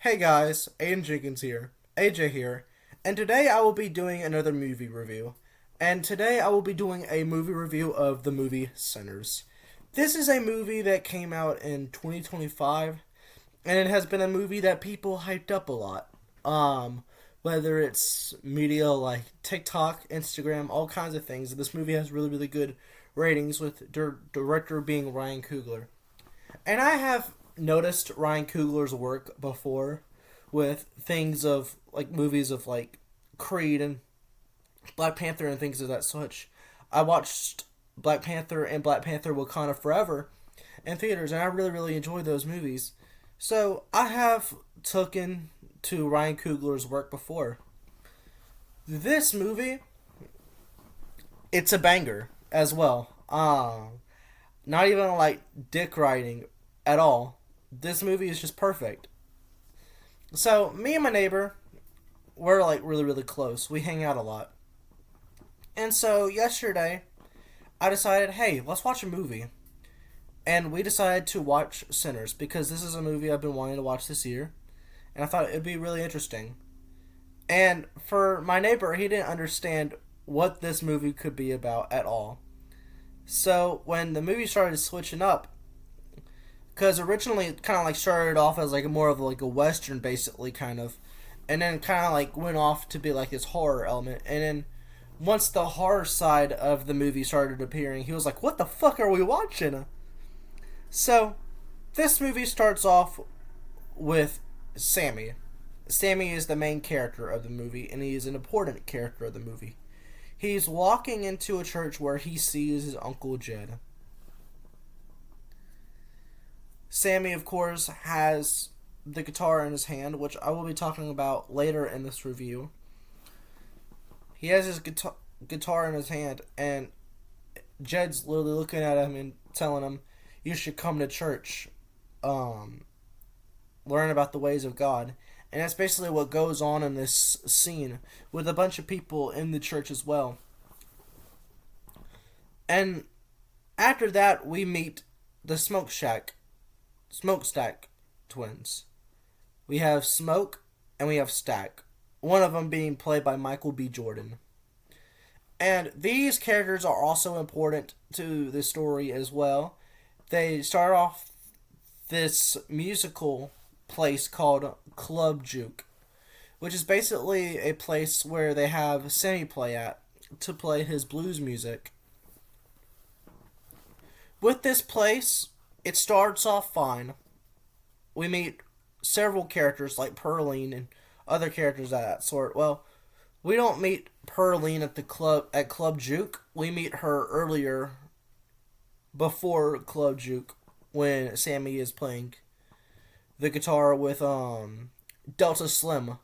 Hey guys, Aiden Jenkins here, AJ here, and today I will be doing another movie review. And today I will be doing a movie review of the movie Sinners. This is a movie that came out in 2025, and it has been a movie that people hyped up a lot. Whether it's media like TikTok, Instagram, all kinds of things. This movie has really, really good ratings with director being Ryan Coogler. And I have noticed Ryan Coogler's work before with things of like movies of like Creed and Black Panther and things of that such. I watched Black Panther and Black Panther Wakanda Forever in theaters, and I really, really enjoyed those movies. So I have taken to Ryan Coogler's work before. This movie, it's a banger as well. Not even like dick riding at all. This movie is just perfect. So me and my neighbor, we're like really, really close. We hang out a lot. And so yesterday, I decided, hey, let's watch a movie. And we decided to watch Sinners because this is a movie I've been wanting to watch this year. And I thought it'd be really interesting. And for my neighbor, he didn't understand what this movie could be about at all. So when the movie started switching up, because originally it kind of like started off as like more of like a western, basically, kind of, and then kind of like went off to be like this horror element, and then once the horror side of the movie started appearing, he was like, "What the fuck are we watching?" So this movie starts off with Sammy. Sammy is the main character of the movie, and he is an important character of the movie. He's walking into a church where he sees his Uncle Jed. Sammy, of course, has the guitar in his hand, which I will be talking about later in this review. He has his guitar in his hand, and Jed's literally looking at him and telling him, "You should come to church, learn about the ways of God." And that's basically what goes on in this scene with a bunch of people in the church as well. And after that, we meet the Smokestack twins. We have Smoke and we have Stack. One of them being played by Michael B. Jordan. And these characters are also important to the story as well. They start off this musical place called Club Juke, which is basically a place where they have Sammy play at to play his blues music. With this place, it starts off fine. We meet several characters like Pearline and other characters of that sort. Well, we don't meet Pearline at Club Juke. We meet her earlier before Club Juke when Sammy is playing the guitar with Delta Slim,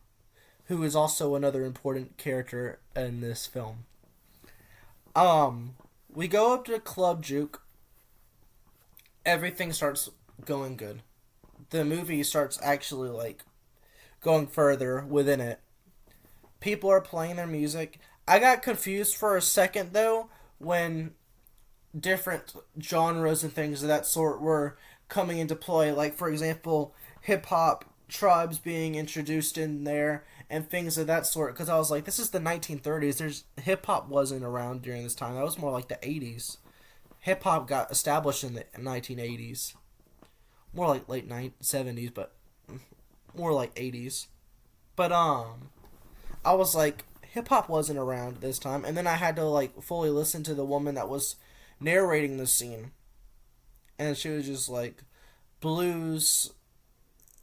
who is also another important character in this film. We go up to Club Juke. Everything starts going good. The movie starts actually like going further within it. People are playing their music. I got confused for a second though when different genres and things of that sort were coming into play. Like, for example, hip hop tribes being introduced in there and things of that sort. Because I was like, this is the 1930s. There's hip hop wasn't around during this time. That was more like the 80s. Hip hop got established in the 1980s. More like late 70s, but more like 80s. But I was like, hip hop wasn't around this time, and then I had to like fully listen to the woman that was narrating the scene, and she was just like, blues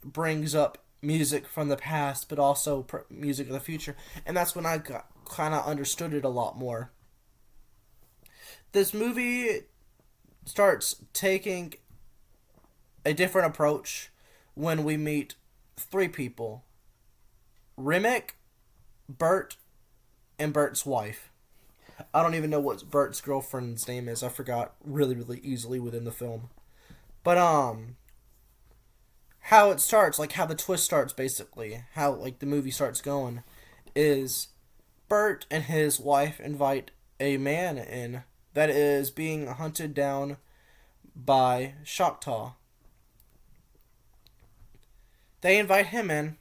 brings up music from the past, but also music of the future, and that's when I got kind of understood it a lot more. This movie starts taking a different approach when we meet three people: Remick, Bert, and Bert's wife. I don't even know what Bert's girlfriend's name is. I forgot really, really easily within the film. But how it starts, like how the twist starts basically, how like the movie starts going is Bert and his wife invite a man in that is being hunted down by Choctaw. They invite him in,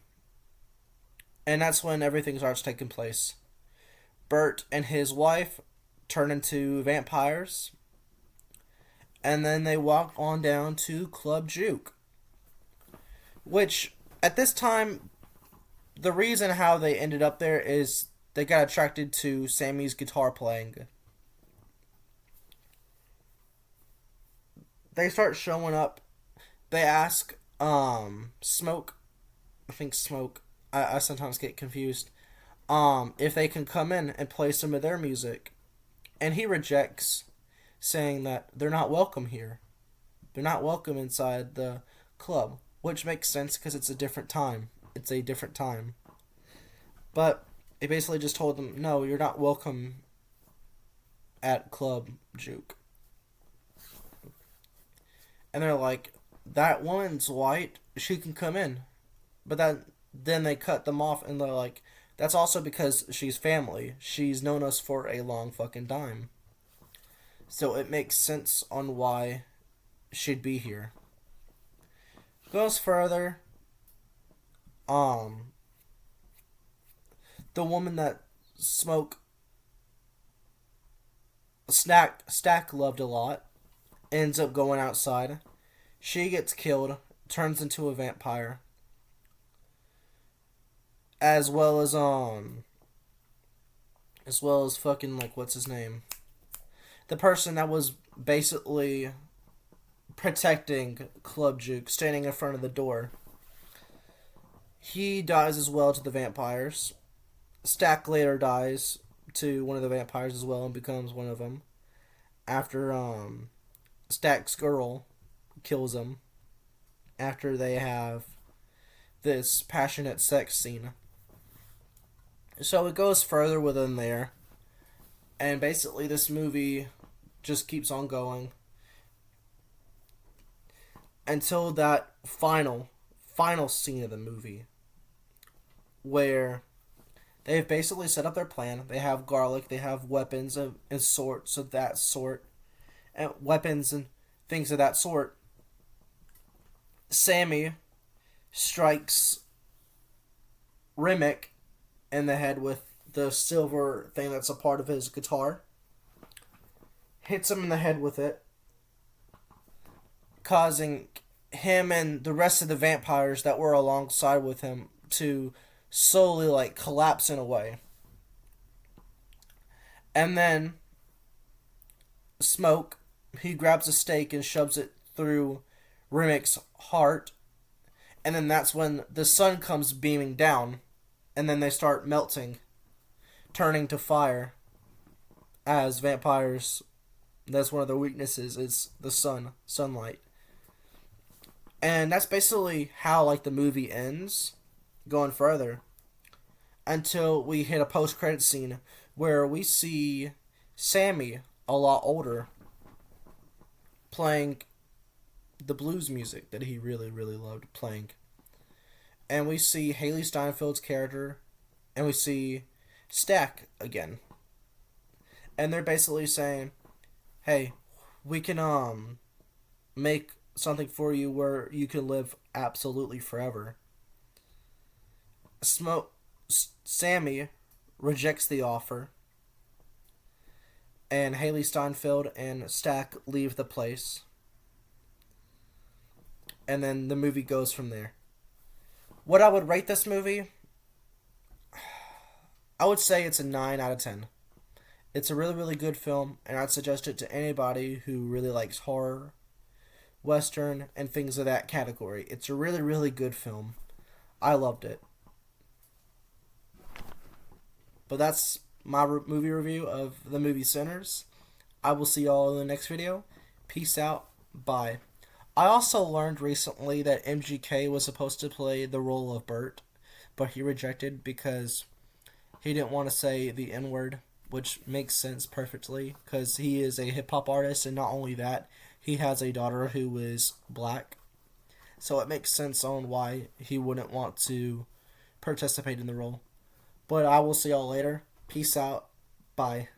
and that's when everything starts taking place. Bert and his wife turn into vampires, and then they walk on down to Club Juke. Which, at this time, the reason how they ended up there is they got attracted to Sammy's guitar playing. They start showing up. They ask, Smoke, I think Smoke, I sometimes get confused, if they can come in and play some of their music. And he rejects, saying that they're not welcome here. They're not welcome inside the club, which makes sense because it's a different time. It's a different time. But he basically just told them, no, you're not welcome at Club Juke. And they're like, that woman's white, she can come in. But then they cut them off and they're like, that's also because she's family. She's known us for a long fucking time. So it makes sense on why she'd be here. Goes further. The woman that Stack loved a lot ends up going outside. She gets killed, turns into a vampire. As well as fucking, like, what's his name? The person that was basically protecting Club Juke, standing in front of the door. He dies as well to the vampires. Stack later dies to one of the vampires as well and becomes one of them. After Stack's girl kills him. After they have this passionate sex scene. So it goes further within there. And basically this movie just keeps on going. Until that final scene of the movie. Where they've basically set up their plan. They have garlic, they have weapons and sorts of that sort. And weapons and things of that sort. Sammy strikes Remick in the head with the silver thing that's a part of his guitar. Hits him in the head with it, causing him and the rest of the vampires that were alongside with him to slowly, like, collapse in a way. And then Smoke, he grabs a stake and shoves it through Remick's heart. And then that's when the sun comes beaming down. And then they start melting, turning to fire. As vampires, that's one of their weaknesses, is the sunlight. And that's basically how, like, the movie ends, going further, until we hit a post-credit scene where we see Sammy, a lot older, playing the blues music that he really, really loved playing. And we see Hailee Steinfeld's character, and we see Stack again. And they're basically saying, hey, we can make something for you where you can live absolutely forever. Sammy rejects the offer, and Hailee Steinfeld and Stack leave the place. And then the movie goes from there. What I would rate this movie, I would say it's a 9 out of 10. It's a really, really good film, and I'd suggest it to anybody who really likes horror, western, and things of that category. It's a really, really good film. I loved it. But that's my movie review of the movie Sinners. I will see y'all in the next video. Peace out. Bye. I also learned recently that MGK was supposed to play the role of Bert, but he rejected because he didn't want to say the N-word, which makes sense perfectly, because he is a hip-hop artist, and not only that, he has a daughter who is black. So it makes sense on why he wouldn't want to participate in the role. But I will see y'all later. Peace out. Bye.